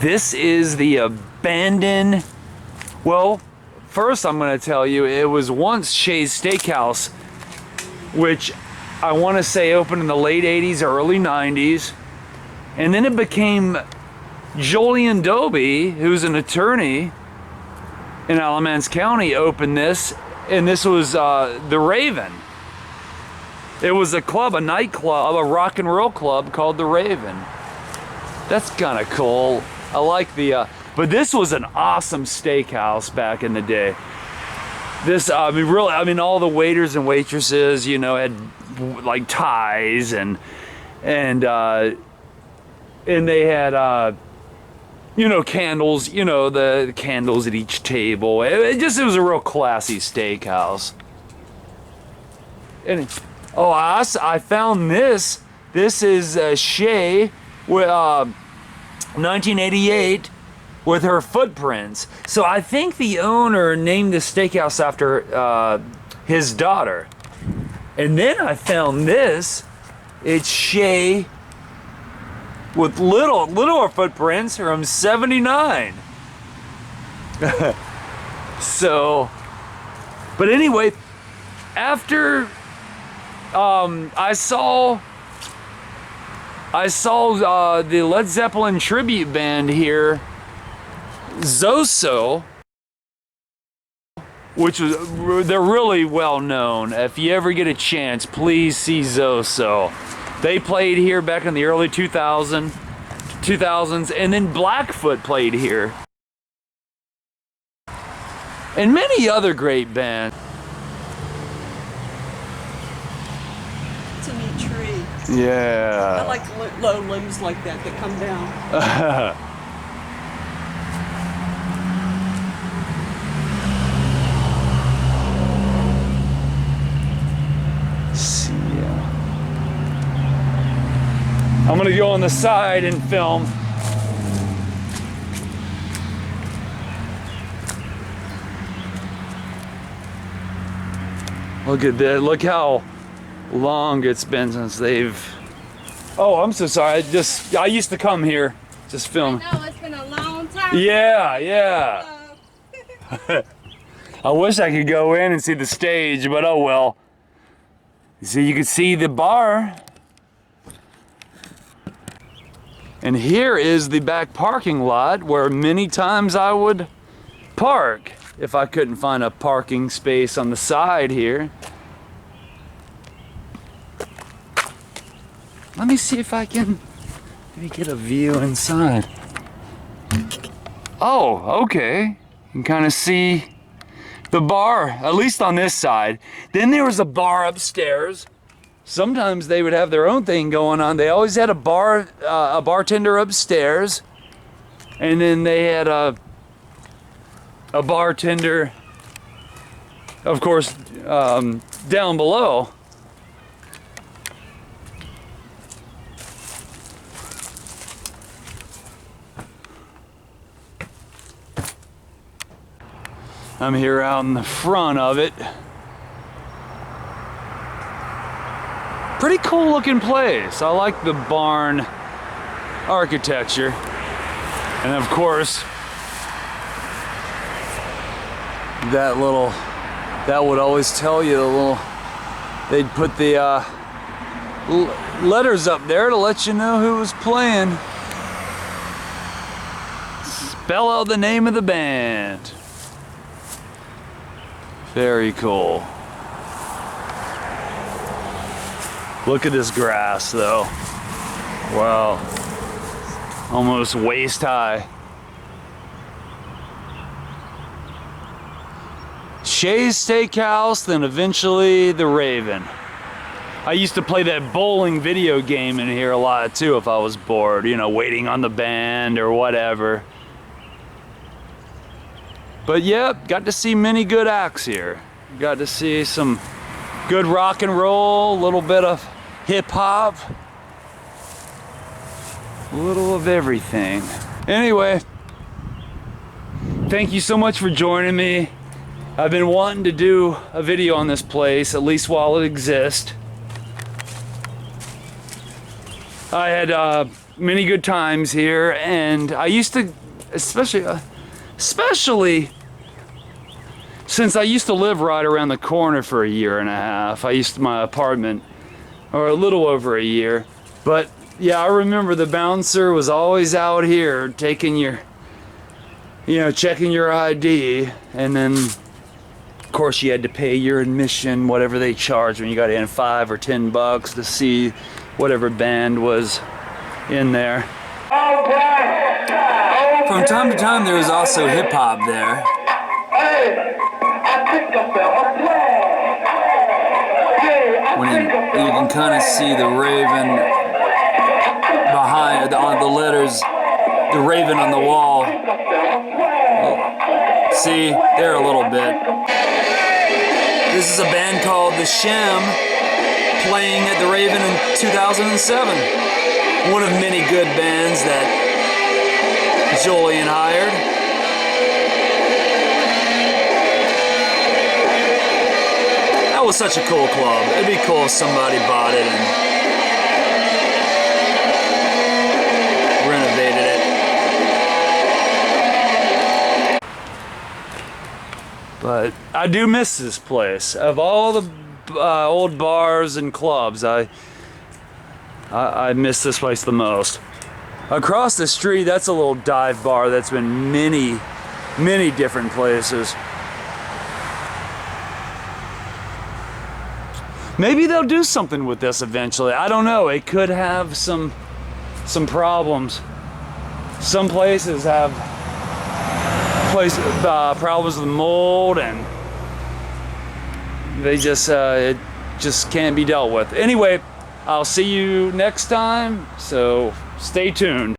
This is the abandoned, well, first I'm going to tell you, it was once Shea's Steakhouse, which I want to say opened in the late 80s, early 90s. And then it became Jolyon Dobie, who's an attorney in Alamance County, opened this. And this was the Raven. It was a club, a nightclub, a rock and roll club called the Raven. That's kind of cool. I like the, but this was an awesome steakhouse back in the day. This, I mean, really, I mean, all the waiters and waitresses, you know, had like ties and they had, you know, candles, you know, the candles at each table. It was a real classy steakhouse. And, oh, I found this. This is Shea with 1988 with her footprints. So I think the owner named the steakhouse after his daughter. And then I found this. It's Shea with littler footprints from '79. So, but anyway, after I saw the Led Zeppelin tribute band here, Zoso, which was, they're really well known. If you ever get a chance, please see Zoso. They played here back in the early 2000s, and then Blackfoot played here. And many other great bands. It's a neat tree. Yeah. I like low limbs like that come down. I'm gonna go on the side and film. Look at that, look how long it's been since they've... Oh, I'm so sorry, I used to come here, just film. I know, it's been a long time. Yeah. I wish I could go in and see the stage, but oh well. See, you can see the bar. And here is the back parking lot where many times I would park if I couldn't find a parking space on the side here. Let me see if I can maybe get a view inside. Oh, okay. You can kind of see the bar, at least on this side. Then there was a bar upstairs. Sometimes they would have their own thing going on. They always had a bartender upstairs, and then they had a bartender, of course, down below. I'm here out in the front of it. Pretty cool looking place. I like the barn architecture. And of course, that would always tell you they'd put the letters up there to let you know who was playing. Spell out the name of the band. Very cool. Look at this grass though. Wow. Almost waist high. Shea's Steakhouse, then eventually the Raven. I used to play that bowling video game in here a lot too if I was bored, you know, waiting on the band or whatever. But yeah, got to see many good acts here. Got to see some good rock and roll, a little bit of hip hop, a little of everything. Anyway, thank you so much for joining me. I've been wanting to do a video on this place, at least while it exists. I had many good times here, and I used to, especially since I used to live right around the corner for a year and a half. I used to my apartment, or a little over a year. But yeah, I remember the bouncer was always out here taking your, checking your ID, and then of course you had to pay your admission, whatever they charged when you got in, $5 or $10 to see whatever band was in there. From time to time there was also hip hop there. When you can kind of see the raven behind on the letters, the raven on the wall. See, there a little bit. This is a band called the Shea, playing at the Raven in 2007. One of many good bands that Julian hired. That was such a cool club. It'd be cool if somebody bought it and renovated it. But I do miss this place. Of all the old bars and clubs, I miss this place the most. Across the street, that's a little dive bar that's been many different places. Maybe they'll do something with this eventually. I don't know. It could have some problems. Some places have problems with mold, and they just it just can't be dealt with. Anyway, I'll see you next time, so stay tuned.